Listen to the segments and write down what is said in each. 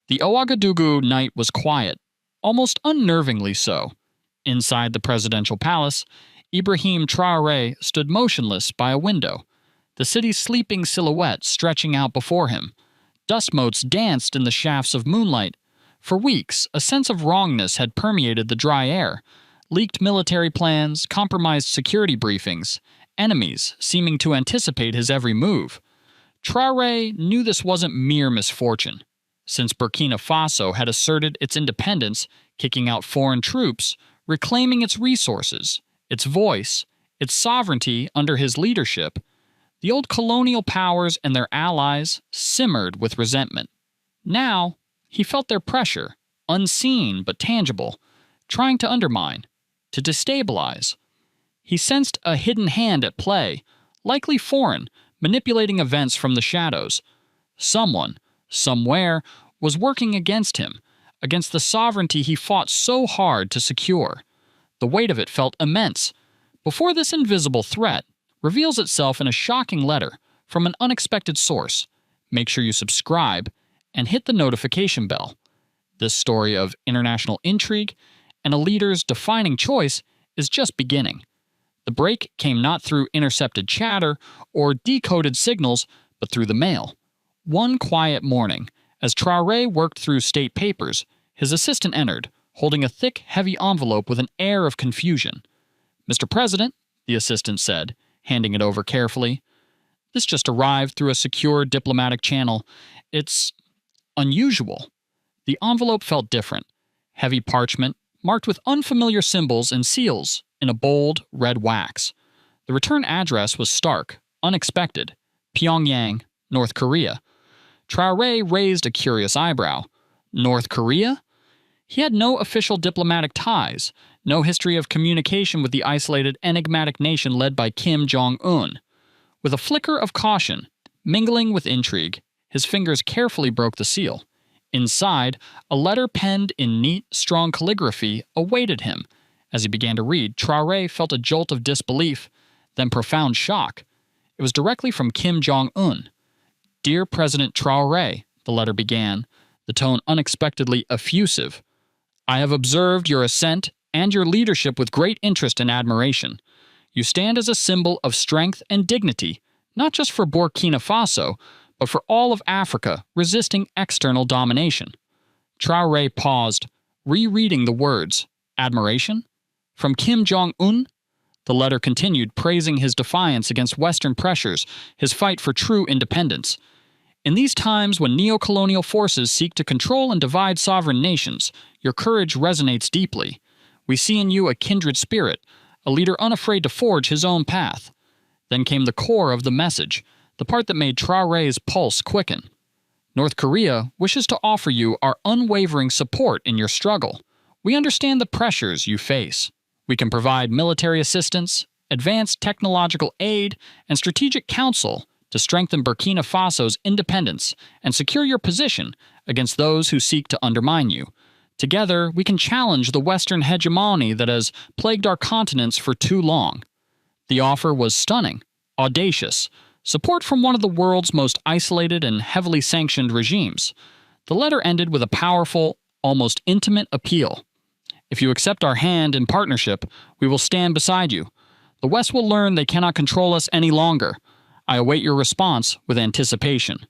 The Ouagadougou night was quiet, almost unnervingly so. Inside the presidential palace, Ibrahim Traoré stood motionless by a window, the city's sleeping silhouette stretching out before him. Dust motes danced in the shafts of moonlight. For weeks, a sense of wrongness had permeated the dry air. Leaked military plans, compromised security briefings, enemies seeming to anticipate his every move. Traoré knew this wasn't mere misfortune. Since Burkina Faso had asserted its independence, kicking out foreign troops, reclaiming its resources, its voice, its sovereignty under his leadership, the old colonial powers and their allies simmered with resentment. Now, he felt their pressure, unseen but tangible, trying to undermine, to destabilize. He sensed a hidden hand at play, likely foreign, manipulating events from the shadows. Someone, somewhere, was working against him, against the sovereignty he fought so hard to secure. The weight of it felt immense. Before this invisible threat reveals itself in a shocking letter from an unexpected source, make sure you subscribe and hit the notification bell. This story of international intrigue and a leader's defining choice is just beginning. The break came not through intercepted chatter or decoded signals, but through the mail. One quiet morning, as Traoré worked through state papers, his assistant entered, holding a thick, heavy envelope with an air of confusion. "Mr. President," the assistant said, handing it over carefully. "This just arrived through a secure diplomatic channel. It's unusual." The envelope felt different. Heavy parchment, marked with unfamiliar symbols and seals in a bold, red wax. The return address was stark, unexpected. Pyongyang, North Korea. Traoré raised a curious eyebrow. North Korea? He had no official diplomatic ties, no history of communication with the isolated, enigmatic nation led by Kim Jong Un. With a flicker of caution, mingling with intrigue, his fingers carefully broke the seal. Inside, a letter penned in neat, strong calligraphy awaited him. As he began to read, Traoré felt a jolt of disbelief, then profound shock. It was directly from Kim Jong Un. "Dear President Traoré," the letter began, the tone unexpectedly effusive. "I have observed your ascent and your leadership with great interest and admiration. You stand as a symbol of strength and dignity, not just for Burkina Faso, but for all of Africa resisting external domination." Traoré paused, rereading the words. Admiration? From Kim Jong Un? The letter continued, praising his defiance against Western pressures, his fight for true independence. "In these times when neo-colonial forces seek to control and divide sovereign nations, your courage resonates deeply. We see in you a kindred spirit, a leader unafraid to forge his own path." Then came the core of the message, the part that made Traoré's pulse quicken. "North Korea wishes to offer you our unwavering support in your struggle. We understand the pressures you face. We can provide military assistance, advanced technological aid, and strategic counsel to strengthen Burkina Faso's independence and secure your position against those who seek to undermine you. Together, we can challenge the Western hegemony that has plagued our continents for too long." The offer was stunning, audacious, support from one of the world's most isolated and heavily sanctioned regimes. The letter ended with a powerful, almost intimate appeal. "If you accept our hand in partnership, we will stand beside you. The West will learn they cannot control us any longer. I await your response with anticipation."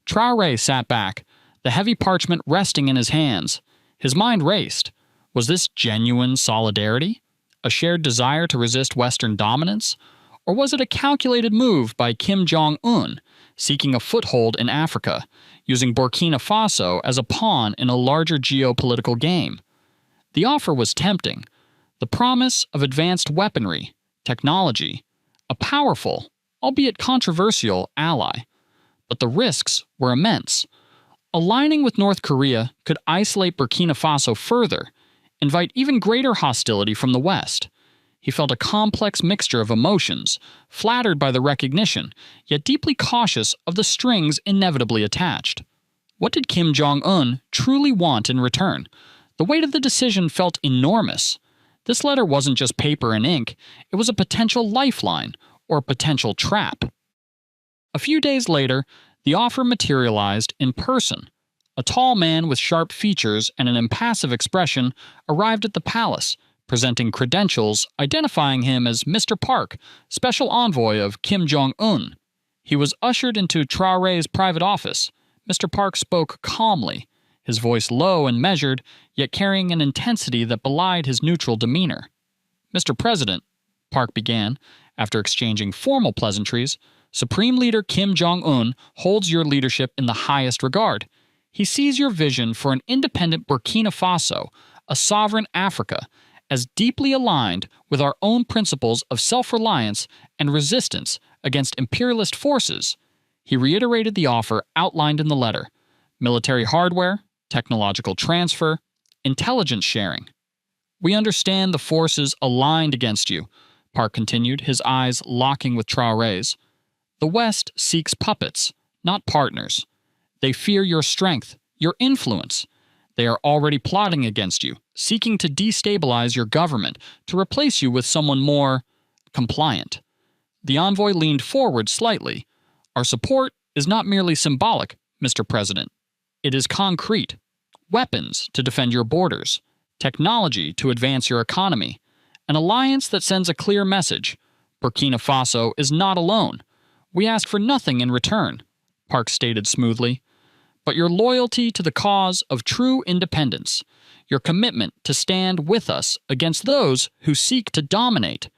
Traoré sat back, the heavy parchment resting in his hands. His mind raced. Was this genuine solidarity? A shared desire to resist Western dominance? Or was it a calculated move by Kim Jong Un, seeking a foothold in Africa, using Burkina Faso as a pawn in a larger geopolitical game? The offer was tempting. The promise of advanced weaponry, technology, a powerful, albeit controversial, ally. But the risks were immense. Aligning with North Korea could isolate Burkina Faso further, invite even greater hostility from the West. He felt a complex mixture of emotions, flattered by the recognition, yet deeply cautious of the strings inevitably attached. What did Kim Jong Un truly want in return? The weight of the decision felt enormous. This letter wasn't just paper and ink, it was a potential lifeline, or a potential trap. A few days later, the offer materialized in person. A tall man with sharp features and an impassive expression arrived at the palace, presenting credentials identifying him as Mr. Park, special envoy of Kim Jong Un. He was ushered into Traoré's private office. Mr. Park spoke calmly, his voice low and measured, yet carrying an intensity that belied his neutral demeanor. "Mr. President," Park began, after exchanging formal pleasantries, "Supreme Leader Kim Jong Un holds your leadership in the highest regard. He sees your vision for an independent Burkina Faso, a sovereign Africa, as deeply aligned with our own principles of self-reliance and resistance against imperialist forces." He reiterated the offer outlined in the letter: military hardware, technological transfer, intelligence sharing. "We understand the forces aligned against you," Park continued, his eyes locking with Traoré's. "The West seeks puppets, not partners. They fear your strength, your influence. They are already plotting against you, seeking to destabilize your government, to replace you with someone more compliant." The envoy leaned forward slightly. "Our support is not merely symbolic, Mr. President. It is concrete. Weapons to defend your borders, technology to advance your economy, an alliance that sends a clear message. Burkina Faso is not alone. We ask for nothing in return," Park stated smoothly, "but your loyalty to the cause of true independence, your commitment to stand with us against those who seek to dominate."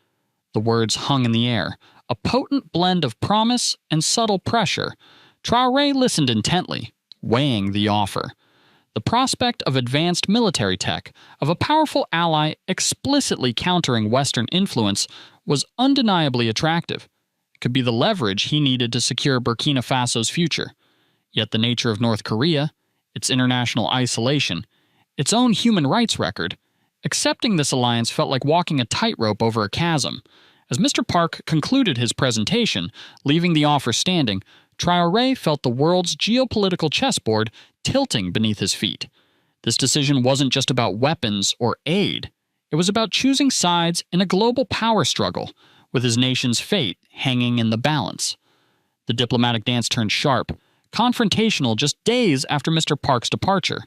The words hung in the air, a potent blend of promise and subtle pressure. Traoré listened intently, weighing the offer. The prospect of advanced military tech, of a powerful ally explicitly countering Western influence, was undeniably attractive. It could be the leverage he needed to secure Burkina Faso's future. Yet the nature of North Korea, its international isolation, its own human rights record, accepting this alliance felt like walking a tightrope over a chasm. As Mr. Park concluded his presentation, leaving the offer standing, Traoré felt the world's geopolitical chessboard tilting beneath his feet. This decision wasn't just about weapons or aid. It was about choosing sides in a global power struggle, with his nation's fate hanging in the balance. The diplomatic dance turned sharp, confrontational just days after Mr. Park's departure,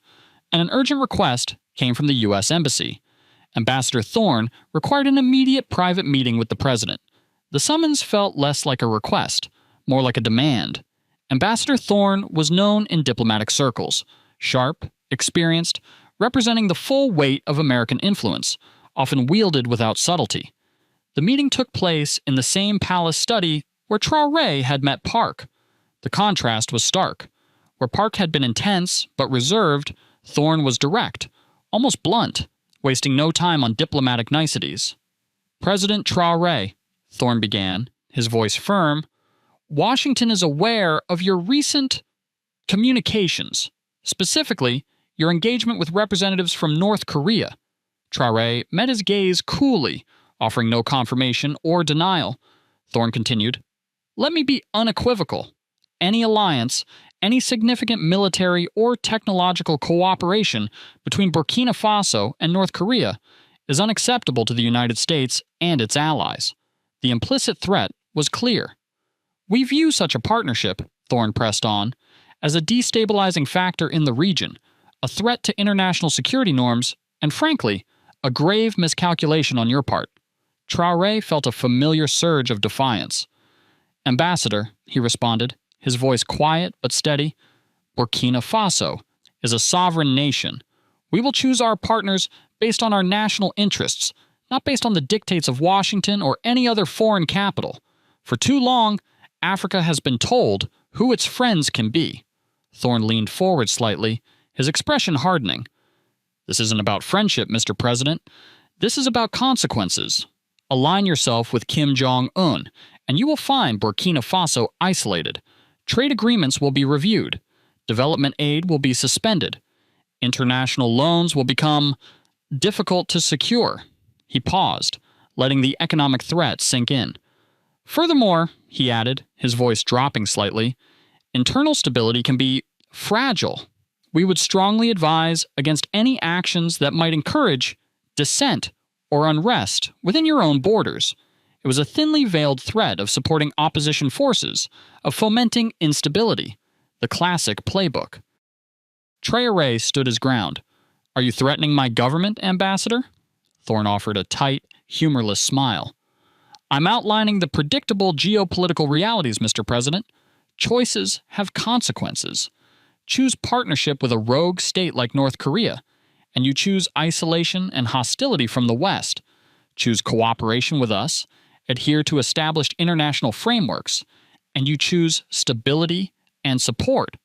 and an urgent request came from the US Embassy. Ambassador Thorne required an immediate private meeting with the president. The summons felt less like a request, more like a demand. Ambassador Thorne was known in diplomatic circles, sharp, experienced, representing the full weight of American influence, often wielded without subtlety. The meeting took place in the same palace study where Traoré had met Park. The contrast was stark. Where Park had been intense but reserved, Thorne was direct, almost blunt, wasting no time on diplomatic niceties. "President Traoré," Thorne began, his voice firm, "Washington is aware of your recent communications, specifically your engagement with representatives from North Korea." Traoré met his gaze coolly, offering no confirmation or denial. Thorne continued, "Let me be unequivocal. Any alliance, any significant military or technological cooperation between Burkina Faso and North Korea is unacceptable to the United States and its allies." The implicit threat was clear. "We view such a partnership," Thorne pressed on, "as a destabilizing factor in the region, a threat to international security norms, and frankly, a grave miscalculation on your part." Traoré felt a familiar surge of defiance. "Ambassador," he responded, his voice quiet but steady, "Burkina Faso is a sovereign nation. We will choose our partners based on our national interests, not based on the dictates of Washington or any other foreign capital. For too long, Africa has been told who its friends can be." Thorne leaned forward slightly, his expression hardening. "This isn't about friendship, Mr. President. This is about consequences. Align yourself with Kim Jong Un, and you will find Burkina Faso isolated. Trade agreements will be reviewed. Development aid will be suspended. International loans will become difficult to secure." He paused, letting the economic threat sink in. "Furthermore," he added, his voice dropping slightly, "internal stability can be fragile. We would strongly advise against any actions that might encourage dissent or unrest within your own borders." It was a thinly veiled threat of supporting opposition forces, of fomenting instability, the classic playbook. Traoré stood his ground. "Are you threatening my government, Ambassador?" Thorne offered a tight, humorless smile. "I'm outlining the predictable geopolitical realities, Mr. President. Choices have consequences. Choose partnership with a rogue state like North Korea, and you choose isolation and hostility from the West. Choose cooperation with us, adhere to established international frameworks, and you choose stability and support."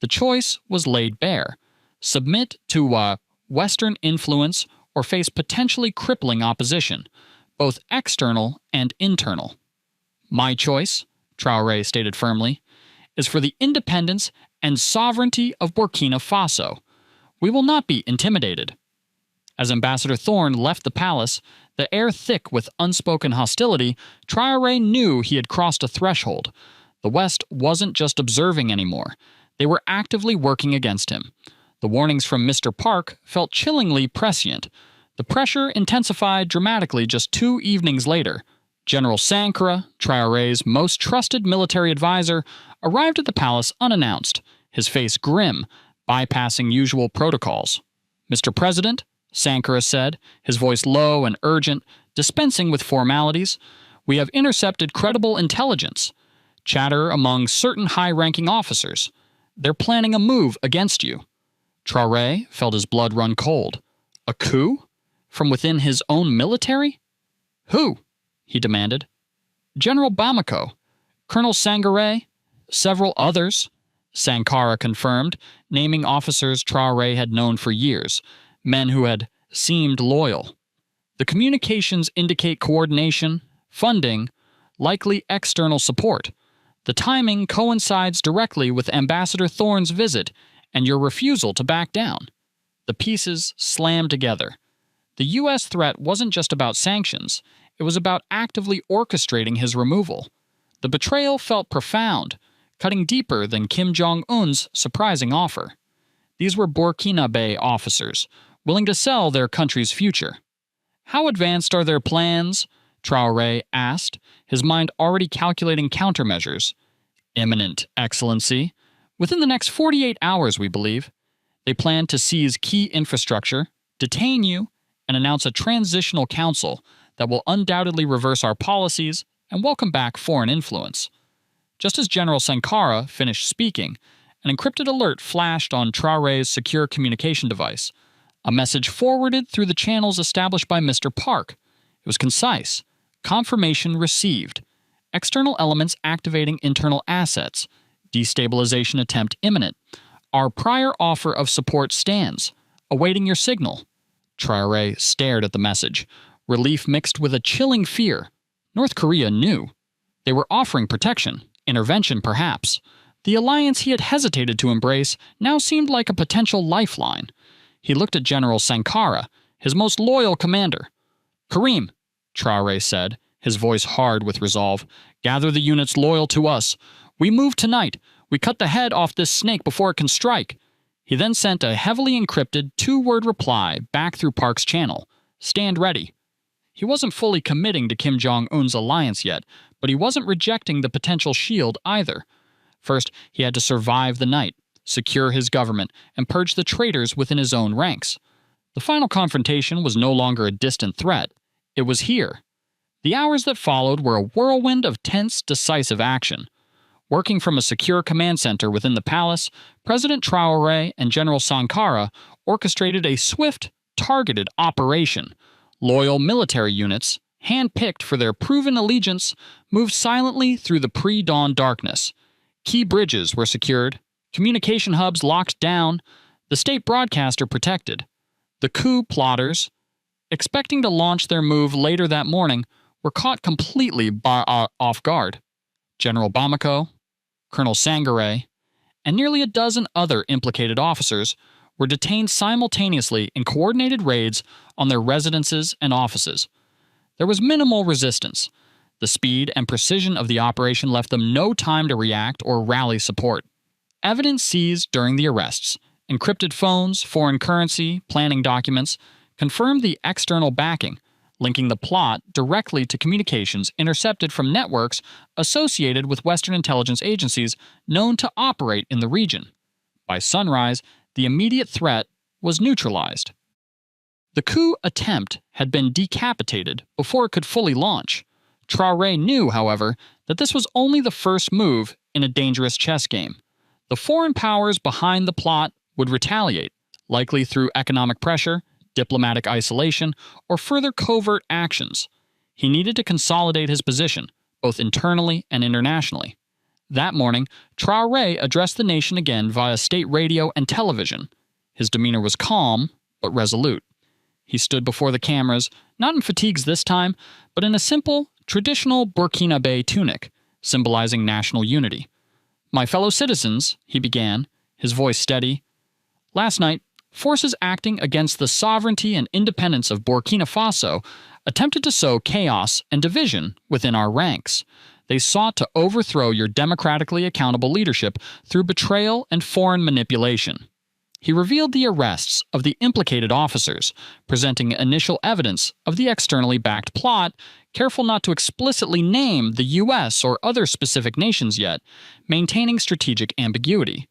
The choice was laid bare. Submit to Western influence or face potentially crippling opposition, both external and internal. "My choice," Traoré stated firmly, "is for the independence and sovereignty of Burkina Faso. We will not be intimidated." As Ambassador Thorne left the palace, the air thick with unspoken hostility, Traoré knew he had crossed a threshold. The West wasn't just observing anymore. They were actively working against him. The warnings from Mr. Park felt chillingly prescient. The pressure intensified dramatically just 2 evenings later. General Sankara, Traoré's most trusted military advisor, arrived at the palace unannounced, his face grim, bypassing usual protocols. "Mr. President," Sankara said, his voice low and urgent, dispensing with formalities, "we have intercepted credible intelligence. Chatter among certain high-ranking officers. They're planning a move against you." Traoré felt his blood run cold. A coup? From within his own military? "Who?" he demanded. "General Bamako, Colonel Sangaré, several others," Sankara confirmed, naming officers Traoré had known for years, men who had seemed loyal. "The communications indicate coordination, funding, likely external support. The timing coincides directly with Ambassador Thorne's visit and your refusal to back down." The pieces slammed together. The U.S. threat wasn't just about sanctions, it was about actively orchestrating his removal. The betrayal felt profound, cutting deeper than Kim Jong Un's surprising offer. These were Burkinabe officers, willing to sell their country's future. "How advanced are their plans?" Traoré asked, his mind already calculating countermeasures. "Imminent, Excellency. Within the next 48 hours, we believe. They plan to seize key infrastructure, detain you, and announce a transitional council that will undoubtedly reverse our policies and welcome back foreign influence." Just as General Sankara finished speaking, an encrypted alert flashed on Traoré's secure communication device, a message forwarded through the channels established by Mr. Park. It was concise. Confirmation received. External elements activating internal assets. Destabilization attempt imminent. Our prior offer of support stands. Awaiting your signal. Traoré stared at the message, relief mixed with a chilling fear. North Korea knew. They were offering protection, intervention perhaps. The alliance he had hesitated to embrace now seemed like a potential lifeline. He looked at General Sankara, his most loyal commander. "Karim," Traoré said, his voice hard with resolve, "gather the units loyal to us. We move tonight. We cut the head off this snake before it can strike." He then sent a heavily encrypted 2-word reply back through Park's channel. "Stand ready." He wasn't fully committing to Kim Jong Un's alliance yet, but he wasn't rejecting the potential shield either. First, he had to survive the night, secure his government, and purge the traitors within his own ranks. The final confrontation was no longer a distant threat. It was here. The hours that followed were a whirlwind of tense, decisive action. Working from a secure command center within the palace, President Traoré and General Sankara orchestrated a swift, targeted operation. Loyal military units, hand-picked for their proven allegiance, moved silently through the pre-dawn darkness. Key bridges were secured, communication hubs locked down, the state broadcaster protected. The coup plotters, expecting to launch their move later that morning, were caught completely off guard. General Bamako, Colonel Sangaré, and nearly a dozen other implicated officers were detained simultaneously in coordinated raids on their residences and offices. There was minimal resistance. The speed and precision of the operation left them no time to react or rally support. Evidence seized during the arrests, encrypted phones, foreign currency, planning documents, confirmed the external backing, linking the plot directly to communications intercepted from networks associated with Western intelligence agencies known to operate in the region. By sunrise, the immediate threat was neutralized. The coup attempt had been decapitated before it could fully launch. Traoré knew, however, that this was only the first move in a dangerous chess game. The foreign powers behind the plot would retaliate, likely through economic pressure, diplomatic isolation, or further covert actions. He needed to consolidate his position, both internally and internationally. That morning, Traoré addressed the nation again via state radio and television. His demeanor was calm, but resolute. He stood before the cameras, not in fatigues this time, but in a simple, traditional Burkinabe tunic, symbolizing national unity. "My fellow citizens," he began, his voice steady. "Last night, forces acting against the sovereignty and independence of Burkina Faso attempted to sow chaos and division within our ranks. They sought to overthrow your democratically accountable leadership through betrayal and foreign manipulation." He revealed the arrests of the implicated officers, presenting initial evidence of the externally backed plot, careful not to explicitly name the US or other specific nations yet, maintaining strategic ambiguity.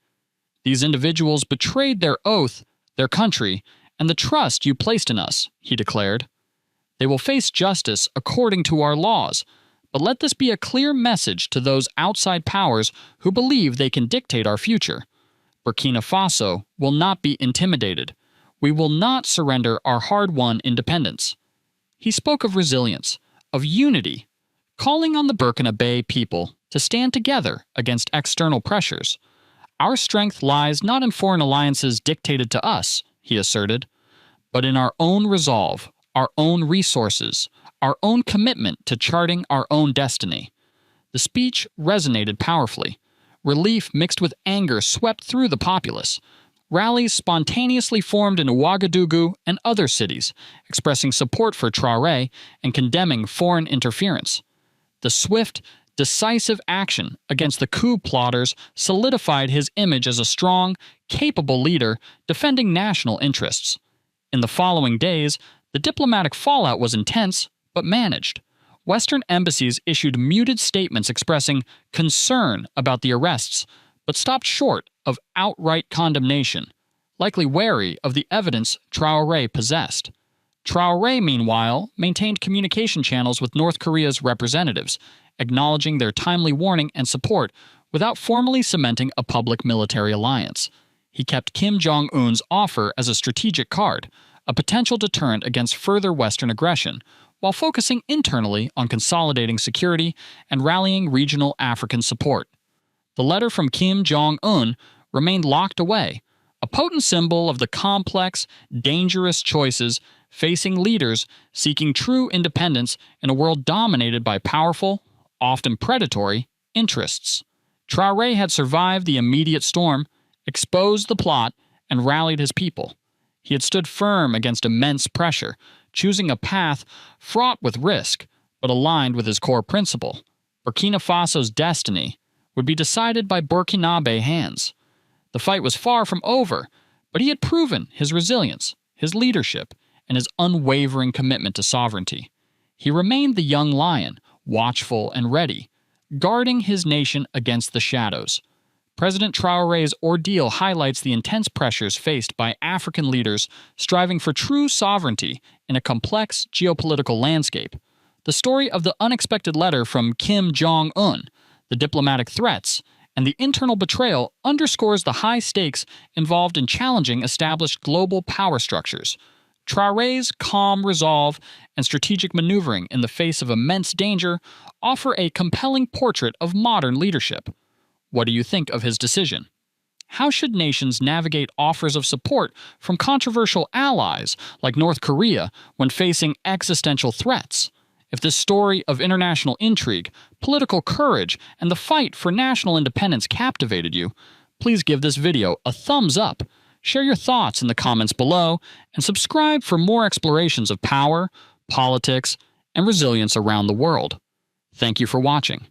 "These individuals betrayed their oath, their country, and the trust you placed in us," he declared. "They will face justice according to our laws, but let this be a clear message to those outside powers who believe they can dictate our future. Burkina Faso will not be intimidated. We will not surrender our hard-won independence." He spoke of resilience, of unity, calling on the Burkinabe people to stand together against external pressures. "Our strength lies not in foreign alliances dictated to us," he asserted, "but in our own resolve, our own resources, our own commitment to charting our own destiny." The speech resonated powerfully. Relief mixed with anger swept through the populace. Rallies spontaneously formed in Ouagadougou and other cities, expressing support for Traoré and condemning foreign interference. The swift, decisive action against the coup plotters solidified his image as a strong, capable leader defending national interests. In the following days, the diplomatic fallout was intense, but managed. Western embassies issued muted statements expressing concern about the arrests, but stopped short of outright condemnation, likely wary of the evidence Traoré possessed. Traoré, meanwhile, maintained communication channels with North Korea's representatives, acknowledging their timely warning and support without formally cementing a public military alliance. He kept Kim Jong Un's offer as a strategic card, a potential deterrent against further Western aggression, while focusing internally on consolidating security and rallying regional African support. The letter from Kim Jong Un remained locked away, a potent symbol of the complex, dangerous choices facing leaders seeking true independence in a world dominated by powerful, often predatory, interests. Traoré had survived the immediate storm, exposed the plot, and rallied his people. He had stood firm against immense pressure, choosing a path fraught with risk, but aligned with his core principle. Burkina Faso's destiny would be decided by Burkinabe hands. The fight was far from over, but he had proven his resilience, his leadership, and his unwavering commitment to sovereignty. He remained the young lion, watchful and ready, guarding his nation against the shadows. President Traoré's ordeal highlights the intense pressures faced by African leaders striving for true sovereignty in a complex geopolitical landscape. The story of the unexpected letter from Kim Jong Un, the diplomatic threats, and the internal betrayal underscores the high stakes involved in challenging established global power structures. Traoré's calm resolve and strategic maneuvering in the face of immense danger offer a compelling portrait of modern leadership. What do you think of his decision? How should nations navigate offers of support from controversial allies like North Korea when facing existential threats? If this story of international intrigue, political courage, and the fight for national independence captivated you, please give this video a thumbs up, share your thoughts in the comments below, and subscribe for more explorations of power, politics, and resilience around the world. Thank you for watching.